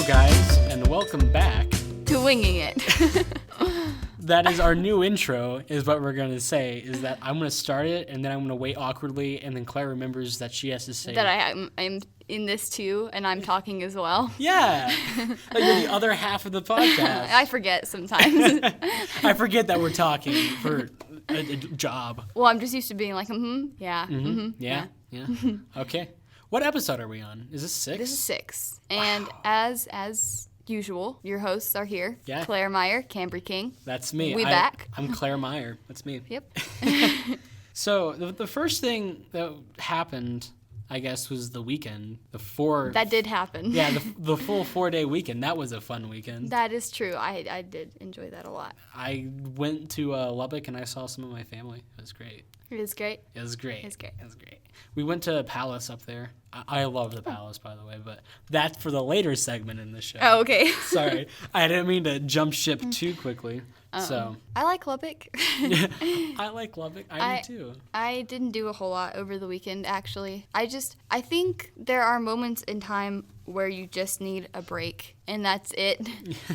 guys, and welcome back to Winging It. That is our new intro, is what we're going to say, is that I'm going to start it, and then I'm going to wait awkwardly, and then Claire remembers that she has to say... That I'm in this too, and I'm talking as well. Yeah! Like you're the other half of the podcast. I forget sometimes. I forget that we're talking for a job. Well, I'm just used to being like, yeah, Yeah. Okay. What episode are we on? Is this 6? This is 6. And as usual, your hosts are here. Yeah. Claire Meyer, Cambry King. That's me. Back. I'm Claire Meyer. That's me. Yep. So the first thing that happened, I guess, was the weekend. That did happen. Yeah, the full 4-day weekend. That was a fun weekend. That is true. I did enjoy that a lot. I went to Lubbock and I saw some of my family. It was great. It was great. It was great. It was great. It was great. We went to Palace up there. I love the Palace, by the way, but that's for the later segment in the show. Oh, okay. Sorry. I didn't mean to jump ship too quickly. So I like Lubbock. I like Lubbock. I do too. I didn't do a whole lot over the weekend, actually. I think there are moments in time where you just need a break, and that's it.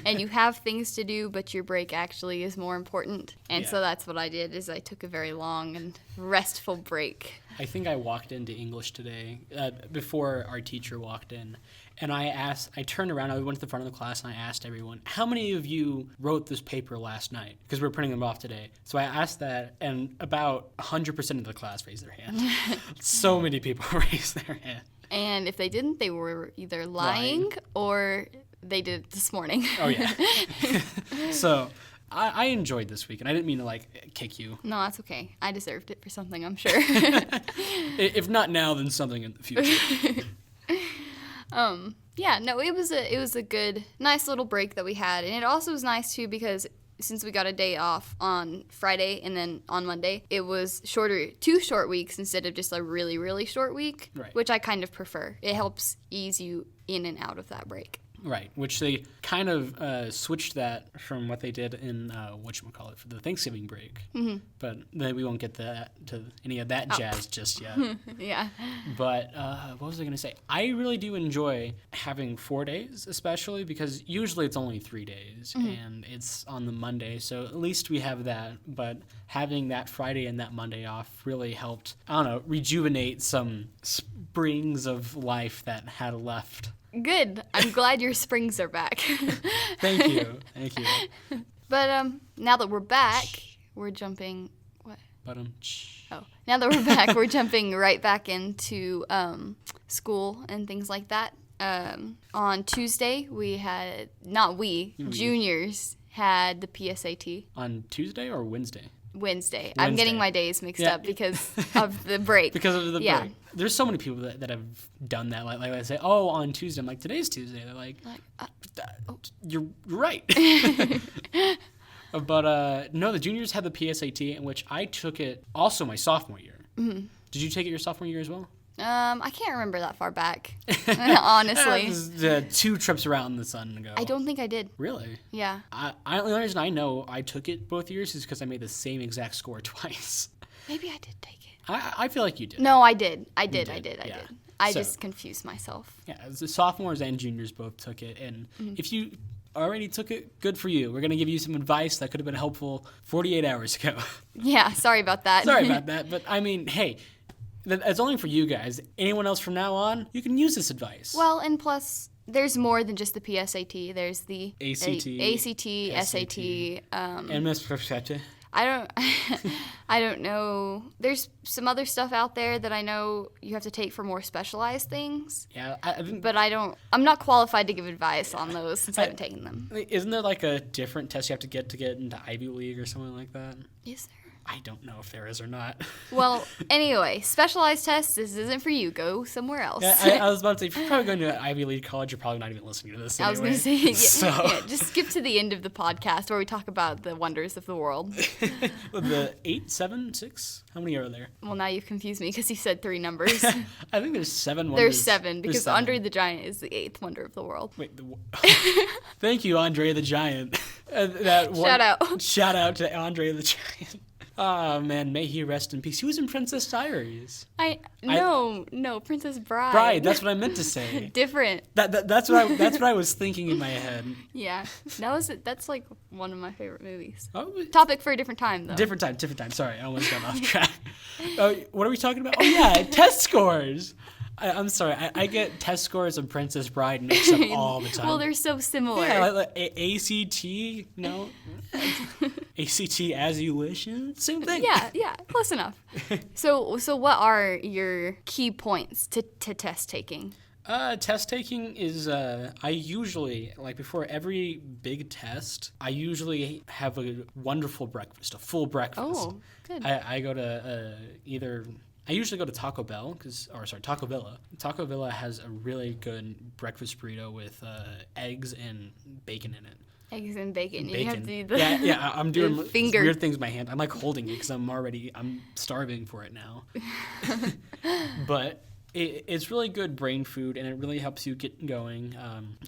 And you have things to do, but your break actually is more important. And so that's what I did, is I took a very long and restful break. I think I walked into English today before our teacher walked in, and I turned around, I went to the front of the class, and I asked everyone, how many of you wrote this paper last night? Because we're printing them off today. So I asked that, and about 100% of the class raised their hand. So many people raised their hand. And if they didn't, they were either lying. Or they did it this morning. Oh, yeah. So... I enjoyed this week, and I didn't mean to, kick you. No, that's okay. I deserved it for something, I'm sure. If not now, then something in the future. Yeah, no, it was a good, nice little break that we had. And it also was nice, too, because since we got a day off on Friday and then on Monday, it was 2 short weeks instead of just a really, really short week, right. Which I kind of prefer. It helps ease you in and out of that break. Right, which they kind of switched that from what they did in, whatchamacallit, for the Thanksgiving break. Mm-hmm. But then we won't get to any of that jazz just yet. Yeah. But what was I going to say? I really do enjoy having 4 days, especially, because usually it's only 3 days, and it's on the Monday, so at least we have that. But having that Friday and that Monday off really helped, rejuvenate some springs of life that had left. Good. I'm glad your springs are back. Thank you. But now that we're back, we're jumping... What? Now that we're back, we're jumping right back into school and things like that. On Tuesday, juniors had the PSAT. On Tuesday or Wednesday? Wednesday. I'm getting my days mixed up because of the break. Because of the break. There's so many people that have done that. Like I say, on Tuesday. I'm like, today's Tuesday. They're like you're right. But no, the juniors had the PSAT, in which I took it also my sophomore year. Mm-hmm. Did you take it your sophomore year as well? I can't remember that far back, honestly. It was 2 trips around the sun ago. I don't think I did. Really? Yeah. The only reason I know I took it both years is because I made the same exact score twice. Maybe I did take it. I feel like you did. No, I did. I did. I just confused myself. Yeah, the sophomores and juniors both took it, and if you already took it, good for you. We're going to give you some advice that could have been helpful 48 hours ago. Yeah, sorry about that. But I mean, hey... It's only for you guys. Anyone else from now on, you can use this advice. Well, and plus, there's more than just the PSAT. There's the ACT, SAT, and Miss PSAT. I don't know. There's some other stuff out there that I know you have to take for more specialized things. Yeah, but I'm not qualified to give advice on those since I haven't taken them. Isn't there a different test you have to get into Ivy League or something like that? Is there? I don't know if there is or not. Well, anyway, specialized tests, this isn't for you. Go somewhere else. Yeah, I was about to say, if you're probably going to an Ivy League college, you're probably not even listening to this anyway. I was going to say, yeah, just skip to the end of the podcast where we talk about the wonders of the world. The 8, 7, 6? How many are there? Well, now you've confused me because you said 3 numbers. I think there's 7 wonders. There's 7 because Andre the Giant is the 8th wonder of the world. Wait, thank you, Andre the Giant. Shout out. Shout out to Andre the Giant. Oh man, may he rest in peace. He was in Princess Diaries. No, Princess Bride. Bride, that's what I meant to say. Different. That's what I was thinking in my head. Yeah, that's like one of my favorite movies. Oh, Topic for a different time, though. different time. Sorry, I almost got off track. What are we talking about? Oh yeah, test scores. I'm sorry, I get test scores of Princess Bride mixed up all the time. Well, they're so similar. Yeah, like ACT, no? ACT as you wish, same thing. Yeah, close enough. So what are your key points to test taking? Test taking is, I usually, like before every big test, I usually have a wonderful breakfast, a full breakfast. Oh, good. I go to I usually go to Taco Bell, Taco Villa. Taco Villa has a really good breakfast burrito with eggs and bacon in it. Eggs and bacon. Bacon. You have to do Yeah, I'm doing finger. weird things with my hand. I'm like holding it because I'm starving for it now. But it's really good brain food, and it really helps you get going.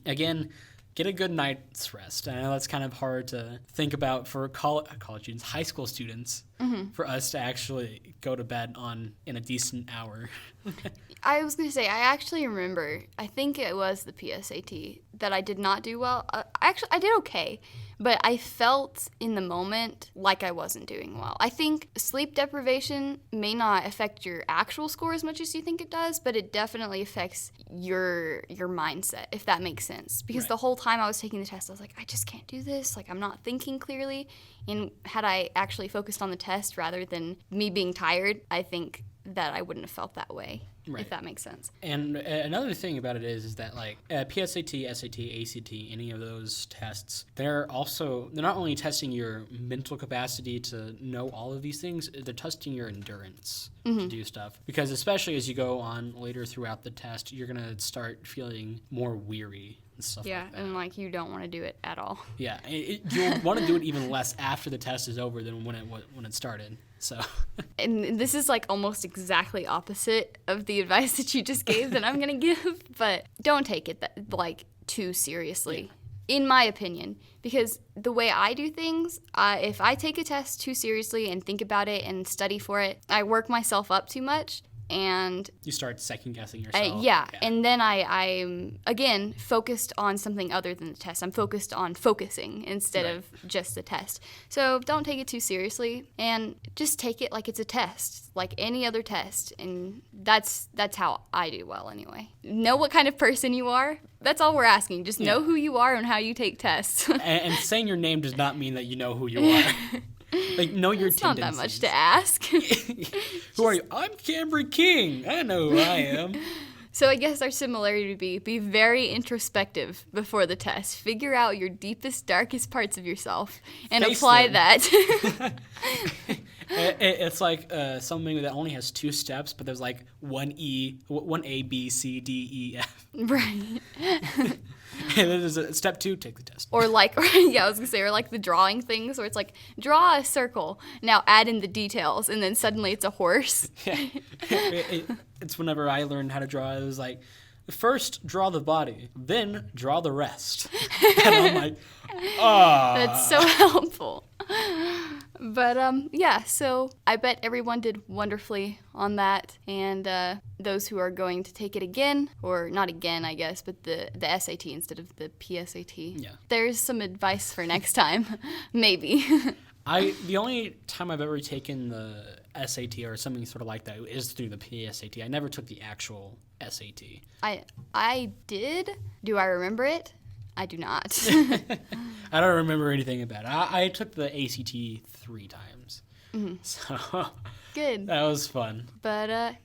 Again, get a good night's rest. I know that's kind of hard to think about for college students, high school students, for us to actually go to bed in a decent hour. I was going to say, I actually remember, I think it was the PSAT, that I did not do well. I did okay, but I felt in the moment like I wasn't doing well. I think sleep deprivation may not affect your actual score as much as you think it does, but it definitely affects your mindset, if that makes sense. Because Right. the whole time I was taking the test, I was like, I just can't do this. Like, I'm not thinking clearly. And had I actually focused on the test rather than me being tired, I think that I wouldn't have felt that way, Right. if that makes sense. And another thing about it is that like PSAT, SAT, ACT, any of those tests, they're not only testing your mental capacity to know all of these things, they're testing your endurance to do stuff. Because especially as you go on later throughout the test, you're gonna start feeling more weary and stuff Yeah, like that. and like you don't want to do it at all. Yeah, you'll want to do it even less after the test is over than when it started. So, And this is like almost exactly opposite of the advice that you just gave that I'm going to give, but don't take it too seriously. In my opinion, because the way I do things, if I take a test too seriously and think about it and study for it, I work myself up too much. And you start second guessing yourself. and then I'm again focused on something other than the test. I'm focused on focusing instead Right. of just the test. So don't take it too seriously, and just take it like it's a test, like any other test. And that's how I do well anyway. Know what kind of person you are. That's all we're asking. Just know who you are and how you take tests. And saying your name does not mean that you know who you are. Like, know your It's not tendencies. that much to ask. Who are you? I'm Cambry King. I know who I am. So I guess our similarity would be very introspective before the test. Figure out your deepest, darkest parts of yourself and Face apply them. that. It's like something that only has 2 steps, but there's like one A, B, C, D, E, F. Right. And then there's a step 2, take the test. Or like, yeah, I was gonna say, or like the drawing things where it's like, draw a circle, now add in the details, and then suddenly it's a horse. Yeah. It's whenever I learned how to draw, it was like, first draw the body, then draw the rest. And I'm like, That's so helpful. But yeah, so I bet everyone did wonderfully on that, and those who are going to take it again, or not again, I guess, but the SAT instead of the PSAT. Yeah. There's some advice for next time, maybe. The only time I've ever taken the SAT or something sort of like that is through the PSAT. I never took the actual SAT. I did. Do I remember it? I do not. I don't remember anything about it. I took the ACT 3 times. So Good. that was fun. But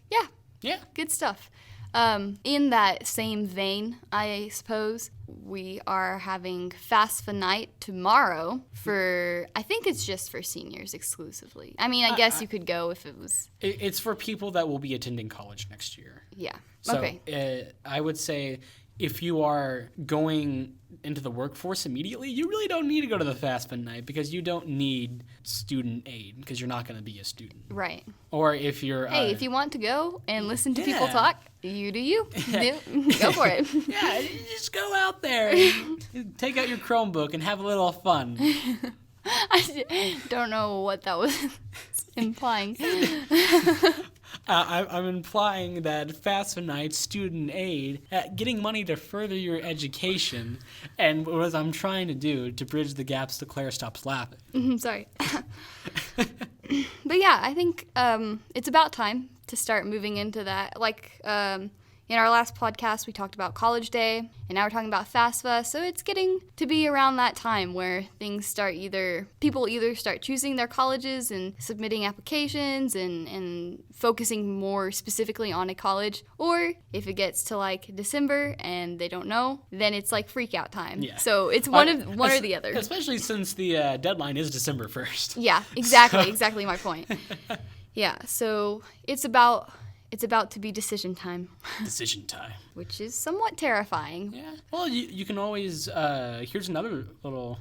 Yeah. good stuff. In that same vein, I suppose, we are having FAFSA night tomorrow I think it's just for seniors exclusively. I mean, I guess you could go if it was. It's for people that will be attending college next year. Yeah. So Okay. I would say if you are going into the workforce immediately, you really don't need to go to the FAFSA night because you don't need student aid because you're not going to be a student. Right. Or if you're... Hey, if you want to go and listen to people Yeah. talk, you do you. Go for it. Yeah, you just go out there and take out your Chromebook and have a little fun. I don't know what that was implying. I'm implying that FAFSA student aid, getting money to further your education, and what I'm trying to do to bridge the gaps so Claire stops laughing. Sorry. But yeah, I think it's about time to start moving into that. Like, in our last podcast, we talked about College Day, and now we're talking about FAFSA. So it's getting to be around that time where things start people either start choosing their colleges and submitting applications and focusing more specifically on a college. Or if it gets to like December and they don't know, then it's like freak out time. Yeah. So it's one or the other. Especially since the deadline is December 1st. Yeah, exactly. Exactly my point. Yeah, so it's about to be decision time. Decision time. Which is somewhat terrifying. Yeah. Well, you can always, here's another little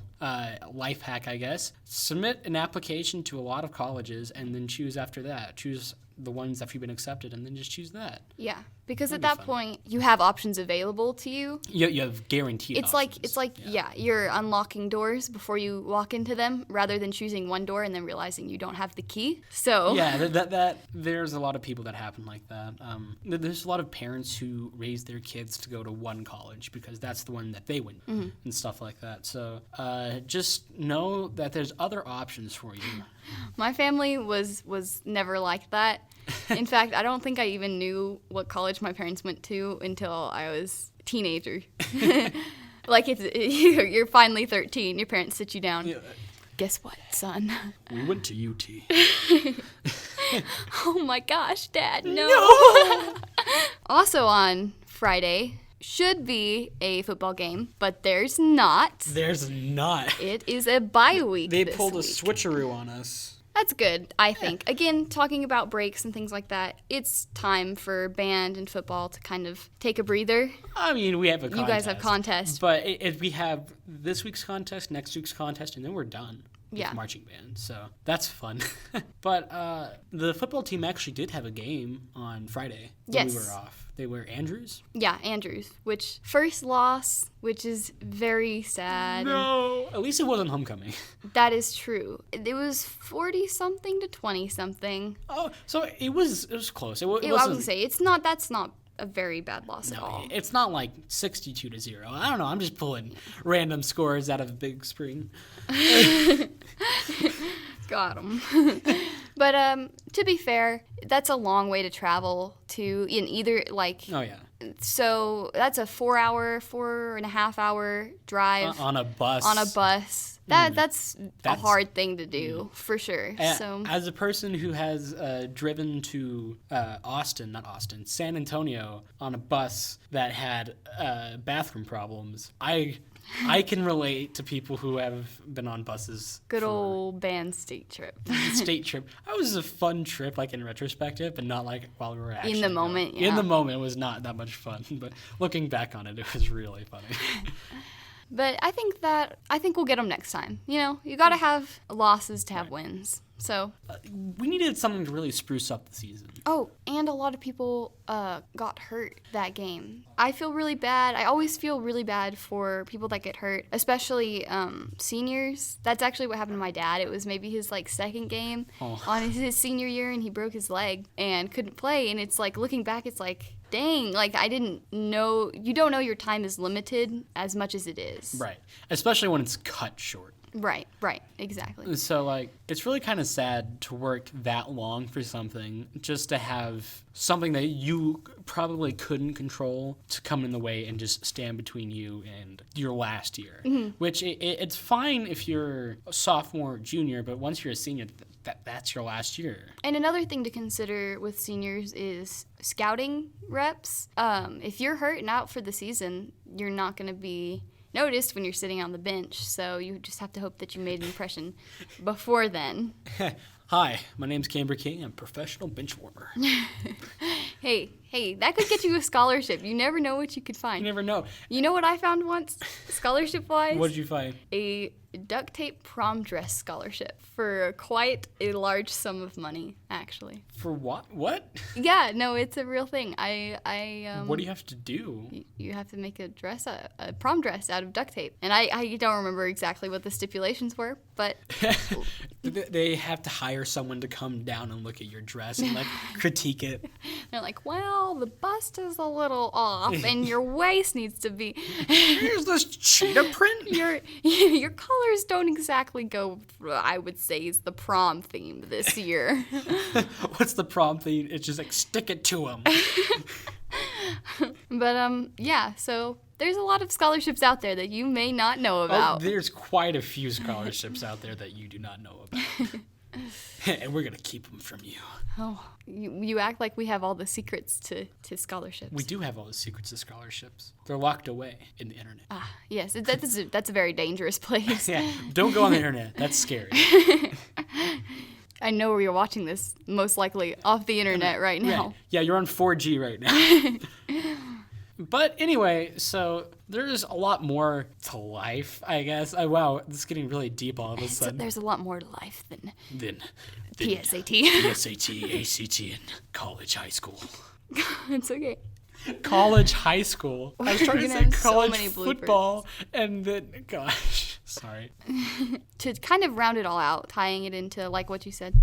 life hack, I guess. Submit an application to a lot of colleges and then choose after that. Choose the ones that you've been accepted and then just choose that. Yeah, because That'd at be that fun. point, you have options available to you. You have guaranteed It's options. like you're unlocking doors before you walk into them rather than choosing one door and then realizing you don't have the key. So Yeah, that there's a lot of people that happen like that. There's a lot of parents who raise their kids to go to one college because that's the one that they went and stuff like that. So just know that there's other options for you. my family was never like that. In fact, I don't think I even knew what college my parents went to until I was a teenager. Like you're finally 13, your parents sit you down. Yeah. Guess what, son? We went to UT. Oh my gosh, Dad, no. Also on Friday should be a football game, but there's not. There's not. It is a bye week. They this pulled a week. switcheroo on us. That's good, I think. Again, talking about breaks and things like that, it's time for band and football to kind of take a breather. I mean, we have a contest. You guys have contests. But we have this week's contest, next week's contest, and then we're done with Yeah. marching band. So that's fun. But the football team actually did have a game on Friday when we Yes. were off. They were Andrews. Yeah, Andrews, which first loss, which is very sad. No. At least it wasn't homecoming. That is true. It was 40-something to 20-something. Oh, so it was close. It I was wasn't. going to say, that's not a very bad loss at all. It's not like 62-0. I don't know. I'm just pulling random scores out of Big Spring. Got him. But to be fair, that's a long way to travel to in either like. Oh yeah. So that's a 4.5 hour drive On a bus. on a bus. That's a That's- hard thing to do for sure. So As a person who has driven to San Antonio on a bus that had bathroom problems, I can relate to people who have been on buses. good for old band state trip. the state trip. That was a fun trip, like in retrospective, but not like while we were actually the going. moment, In yeah. the moment, it was not that much fun, but looking back on it, it was really funny. But I think we'll get them next time. You know, you got to have losses to have wins. So, We needed something to really spruce up the season. oh, and a lot of people got hurt that game. I feel really bad. I always feel really bad for people that get hurt, especially seniors. That's actually what happened to my dad. It was maybe his like second game on his senior year, and he broke his leg and couldn't play. And it's like looking back, it's like, dang, like I didn't know. You don't know your time is limited as much as it is. Right. Especially when it's cut short. Right, exactly. So, like, it's really kind of sad to work that long for something just to have something that you probably couldn't control to come in the way and just stand between you and your last year. Which it's fine if you're a sophomore or junior, but once you're a senior, that's your last year. And another thing to consider with seniors is scouting reps. If you're hurt and out for the season, you're not going to be noticed when you're sitting on the bench, so you just have to hope that you made an impression before then. Hi, my name's Cambry King. I'm a professional bench warmer. Hey, that could get you a scholarship. You never know what you could You find. never know. You know what I found once, scholarship-wise? What did you find? A duct tape prom dress scholarship for quite a large sum of money, actually. For what? What? Yeah, no, it's a real thing. What do you have to do? You have to make a dress, a prom dress out of duct tape. And I don't remember exactly what the stipulations were, but... They have to hire someone to come down and look at your dress and like critique it. They're like, well, the bust is a little off and your waist needs to be... Here's this cheetah print. Your colors don't exactly go with, I would say, is the prom theme this year. What's the prom theme? It's just like, stick it to them. But, yeah, so there's a lot of scholarships out there that you may not know about. Oh, there's quite a few scholarships out there that you do not know about. And we're going to keep them from you. Oh, you act like we have all the secrets to scholarships. We do have all the secrets to scholarships. They're locked away in the internet. Ah, yes, that's a very dangerous place. Yeah, don't go on the internet. That's scary. I know where you're watching this, most likely off the internet right now. Right. Yeah, you're on 4G right now. But anyway, so there's a lot more to life, I guess. Wow, this is getting really deep all of a sudden. There's a lot more to life than PSAT. PSAT, ACT, and college high school. It's okay. College high school. I was trying to say college so football, and then, gosh, sorry. To kind of round it all out, tying it into, like what you said.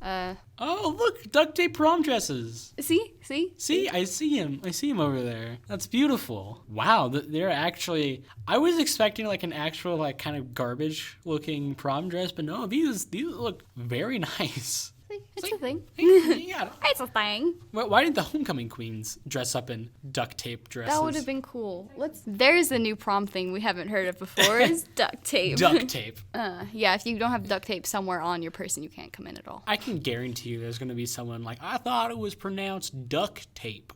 Oh, look, duct tape prom dresses. See? See, I see him. I see him over there. That's beautiful. Wow, they're actually... I was expecting like an actual like kind of garbage looking prom dress, but no, these look very nice. It's a thing. Yeah. It's a thing. Why didn't the homecoming queens dress up in duct tape dresses? That would have been cool. There's a new prom thing we haven't heard of before is duct tape. Duct tape. Yeah, if you don't have duct tape somewhere on your person, you can't come in at all. I can guarantee you there's going to be someone like, I thought it was pronounced duct tape.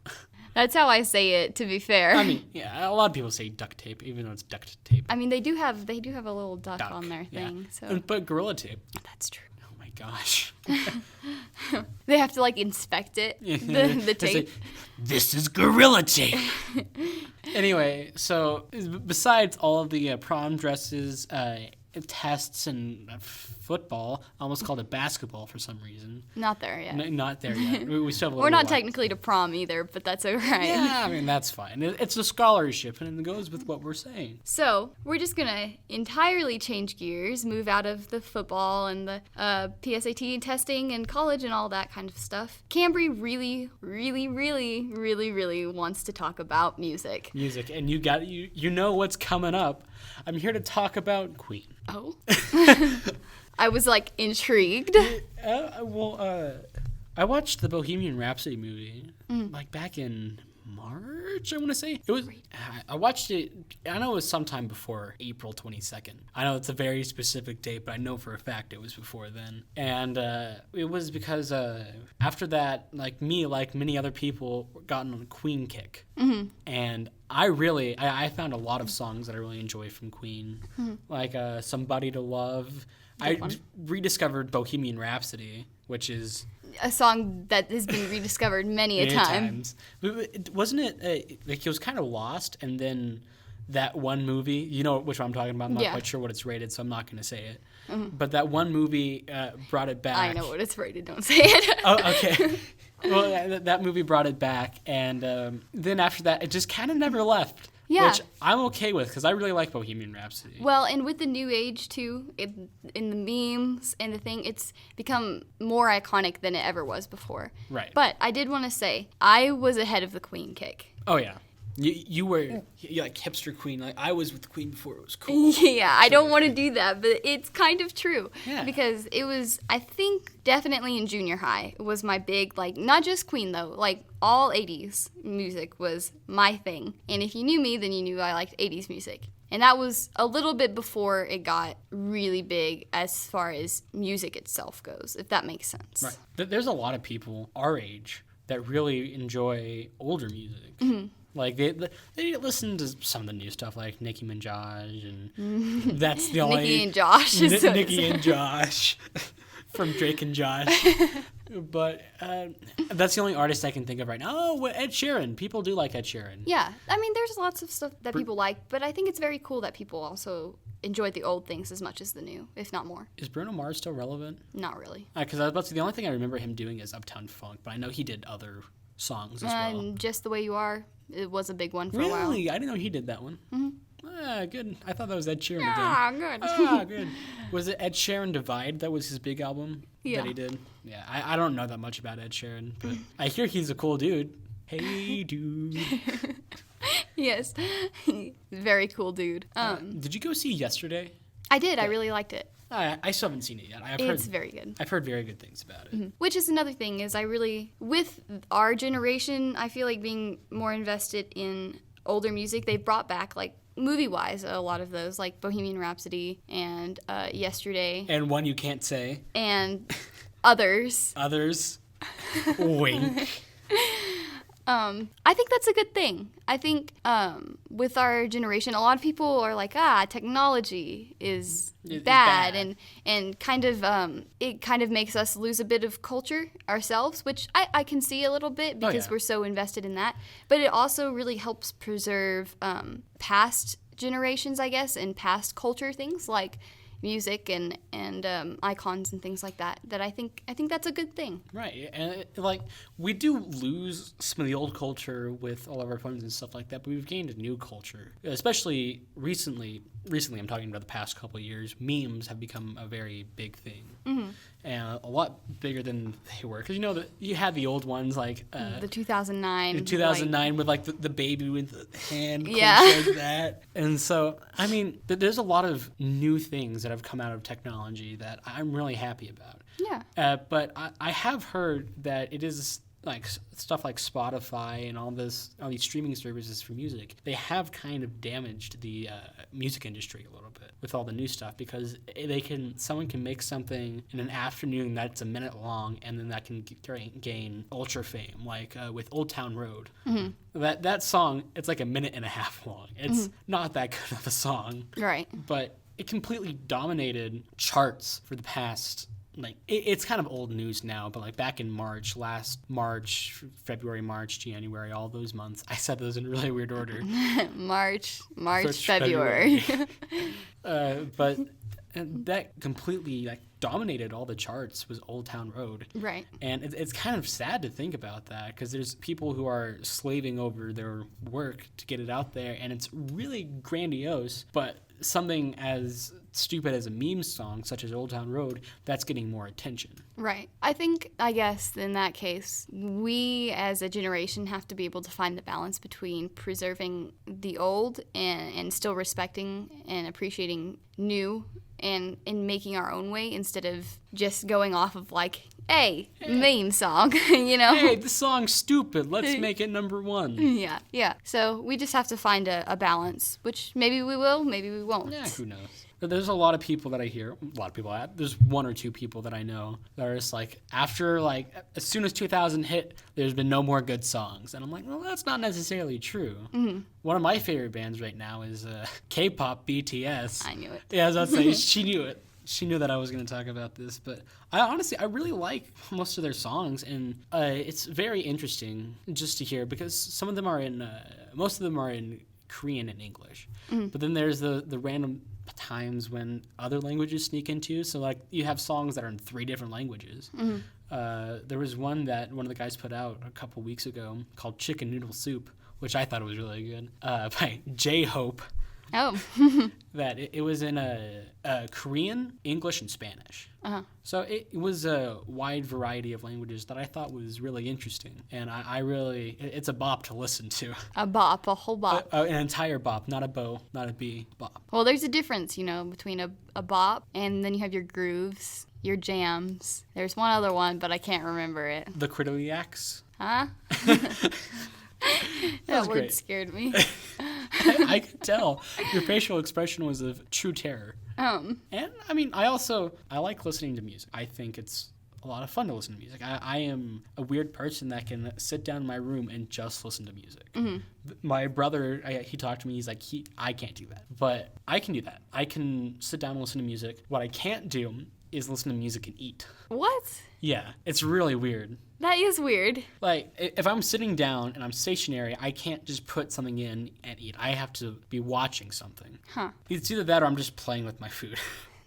That's how I say it, to be fair. I mean, yeah, a lot of people say duct tape, even though it's duct tape. I mean, they do have a little duck on their thing. Yeah. So. But Gorilla Tape. That's true. Oh my gosh. They have to like inspect it, the tape. This is Gorilla Tape. Anyway, so besides all of the prom dresses, tests, and football, I almost called it basketball for some reason. Not there yet. Not there yet. We still have a We're not while. technically to prom either, but that's alright. Yeah, I mean, that's fine. It's a scholarship, and it goes with what we're saying. So, we're just going to entirely change gears, move out of the football and the PSAT testing and college and all that kind of stuff. Cambry really, really, really, really, really wants to talk about music. Music, and you know what's coming up. I'm here to talk about Queen. Oh. I was like intrigued. I watched the Bohemian Rhapsody movie like back in March, I want to say. I watched it, I know it was sometime before April 22nd. I know it's a very specific date, but I know for a fact it was before then. And it was because after that, like many other people, gotten on a Queen kick. Mm-hmm. And I found a lot of songs that I really enjoy from Queen, like Somebody to Love. I rediscovered Bohemian Rhapsody, which is a song that has been rediscovered many a time. Wasn't it like it was kind of lost, and then that one movie, you know which one I'm talking about? I'm not quite sure what it's rated, so I'm not going to say it. Mm-hmm. But that one movie brought it back. I know what it's rated, don't say it. Oh, okay. Well, that movie brought it back, and then after that, it just kind of never left. Yeah. Which I'm okay with, because I really like Bohemian Rhapsody. Well, and with the new age, too, in the memes and the thing, it's become more iconic than it ever was before. Right. But I did want to say, I was ahead of the Queen kick. Oh, yeah. You were like hipster Queen. Like, I was with Queen before it was cool. Yeah, I don't want to do that, but it's kind of true. Yeah. Because it was, I think, definitely in junior high, it was my big, like, not just Queen, though. Like, all 80s music was my thing. And if you knew me, then you knew I liked 80s music. And that was a little bit before it got really big as far as music itself goes, if that makes sense. Right. There's a lot of people our age that really enjoy older music. Mm-hmm. Like, they listen to some of the new stuff, like Nicki Minaj, and that's the only... Nicki and Josh. Nicki and Josh from Drake and Josh. But that's the only artist I can think of right now. Oh, Ed Sheeran. People do like Ed Sheeran. Yeah. I mean, there's lots of stuff that people like, but I think it's very cool that people also enjoyed the old things as much as the new, if not more. Is Bruno Mars still relevant? Not really. Because I was about to say, the only thing I remember him doing is Uptown Funk, but I know he did other songs as well. And Just the Way You Are, it was a big one for a while. Really? I didn't know he did that one. Mm-hmm. Good. I thought that was Ed Sheeran Good. again. Good. Was it Ed Sheeran Divide? That was his big album Yeah. that he did? Yeah, I don't know that much about Ed Sheeran, but I hear he's a cool dude. Hey, dude. Yes. Very cool dude. Did you go see Yesterday? I did. I really liked it. I still haven't seen it yet. It's very good. I've heard very good things about it. Which is another thing is with our generation, I feel like being more invested in older music, they brought back like movie-wise a lot of those, like Bohemian Rhapsody and Yesterday. And One You Can't Say. And others. Others. Wink. I think that's a good thing. I think with our generation, a lot of people are like, technology is bad. And kind of it kind of makes us lose a bit of culture ourselves, which I can see a little bit because we're so invested in that. But it also really helps preserve past generations, I guess, and past culture things like music and icons and things like that I think that's a good thing. Right. And like we do lose some of the old culture with all of our phones and stuff like that, but we've gained a new culture, especially recently I'm talking about the past couple of years. Memes have become a very big thing. Mm-hmm. And a lot bigger than they were, because that you had the old ones like the 2009 with like the baby with the hand yeah like that. And so I mean there's a lot of new things that have come out of technology that I'm really happy about. Yeah. But I have heard that it is like stuff like Spotify and all these streaming services for music, they have kind of damaged the music industry a little bit with all the new stuff, because someone can make something in an afternoon that's a minute long, and then that can gain ultra fame, like with Old Town Road. Mm-hmm. That song, it's like a minute and a half long. It's not that good of a song. Right. But it completely dominated charts for the past, like, it's kind of old news now, but like back in last March, February, March, January, all those months. I said those in a really weird order. March, February. But that completely dominated all the charts was Old Town Road. Right. And it's kind of sad to think about that, because there's people who are slaving over their work to get it out there, and it's really grandiose, but something as stupid as a meme song such as Old Town Road, that's getting more attention. Right. I guess in that case, we as a generation have to be able to find the balance between preserving the old and still respecting and appreciating new, and making our own way instead of just going off of like, hey, meme song, Hey, this song's stupid. Let's make it number one. Yeah. So we just have to find a balance, which maybe we will, maybe we won't. Yeah, who knows? But there's a lot of people that I hear, there's one or two people that I know that are just like, after as soon as 2000 hit, there's been no more good songs. And I'm like, well, that's not necessarily true. Mm-hmm. One of my favorite bands right now is K-pop BTS. I knew it. Yeah, I was about to say, she knew it. She knew that I was going to talk about this, but I really like most of their songs, and it's very interesting just to hear, because some of them are most of them are in Korean and English, but then there's the random times when other languages sneak into, so like you have songs that are in 3 different languages. There was one that one of the guys put out a couple weeks ago called Chicken Noodle Soup, which I thought was really good, by J-Hope. Oh. That it was in Korean, English, and Spanish. Uh-huh. So it was a wide variety of languages that I thought was really interesting. And it's a bop to listen to. A bop, a whole bop. An entire bop, not a bow, not a bee, bop. Well, there's a difference, between a bop and then you have your grooves, your jams. There's one other one, but I can't remember it. The Crittoliacs? Huh? That word great. Scared me. I could tell. Your facial expression was of true terror. And, I mean, I like listening to music. I think it's a lot of fun to listen to music. I am a weird person that can sit down in my room and just listen to music. Mm-hmm. My brother, he talked to me, he's like, I can't do that. But I can do that. I can sit down and listen to music. What I can't do is listen to music and eat. What? Yeah, it's really weird. That is weird. Like, if I'm sitting down and I'm stationary, I can't just put something in and eat. I have to be watching something. Huh. It's either that or I'm just playing with my food.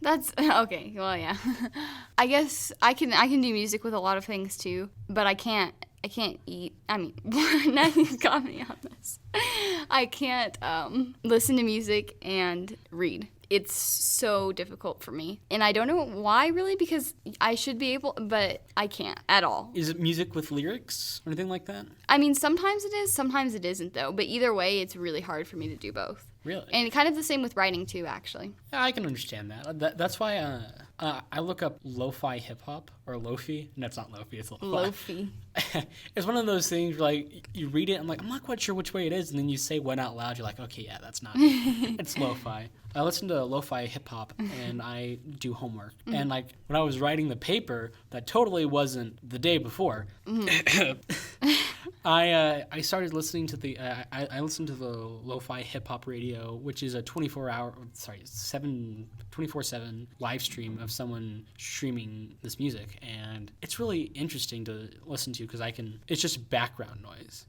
That's okay. Well, yeah. I guess I can do music with a lot of things too, but I can't eat. I mean, now you've got me on this. I can't listen to music and read. It's so difficult for me. And I don't know why, really, because I should be able, but I can't at all. Is it music with lyrics or anything like that? I mean, sometimes it is, sometimes it isn't, though. But either way, it's really hard for me to do both. Really? And kind of the same with writing, too, actually. Yeah, I can understand that. That's why I look up lo-fi hip-hop, or lofi. No, it's not lofi, it's lo-fi. Lofi. It's one of those things where, like, you read it, I'm like, I'm not quite sure which way it is, and then you say one out loud, you're like, okay, yeah, that's not it. It's lo-fi. I listen to lo-fi hip-hop, and I do homework. And, like, when I was writing the paper, that totally wasn't the day before. I started listening to I listened to the lo-fi hip-hop radio, which is a 24/7 live stream of someone streaming this music, and it's really interesting to listen to because it's just background noise.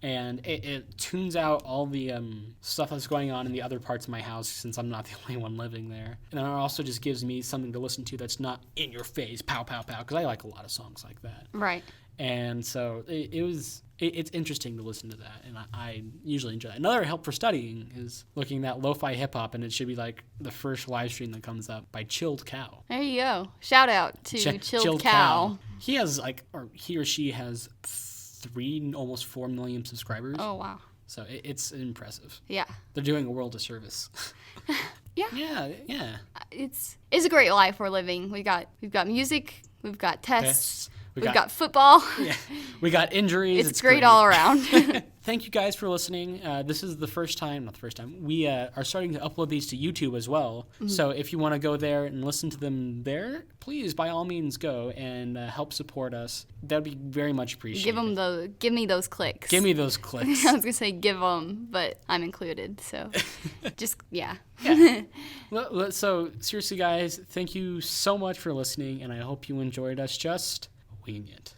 And it tunes out all the stuff that's going on in the other parts of my house since I'm not the only one living there. And then it also just gives me something to listen to that's not in your face, pow, pow, pow, because I like a lot of songs like that. Right. And so it's interesting to listen to that, and I usually enjoy that. Another help for studying is looking at lo-fi hip-hop, and it should be like the first live stream that comes up by Chilled Cow. There you go. Shout out to Chilled Cow. He has he or she has 3, almost 4 million subscribers. Oh, wow. So it's impressive. Yeah. They're doing a world of service. Yeah. Yeah. It's a great life we're living. We've got music, we've got tests. We've got football. Yeah, we got injuries. It's great all around. Thank you guys for listening. This is not the first time. We are starting to upload these to YouTube as well. Mm-hmm. So if you want to go there and listen to them there, please, by all means, go and help support us. That would be very much appreciated. Give me those clicks. Give me those clicks. I was going to say give them, but I'm included. So just, yeah. So seriously, guys, thank you so much for listening, and I hope you enjoyed us just winging it.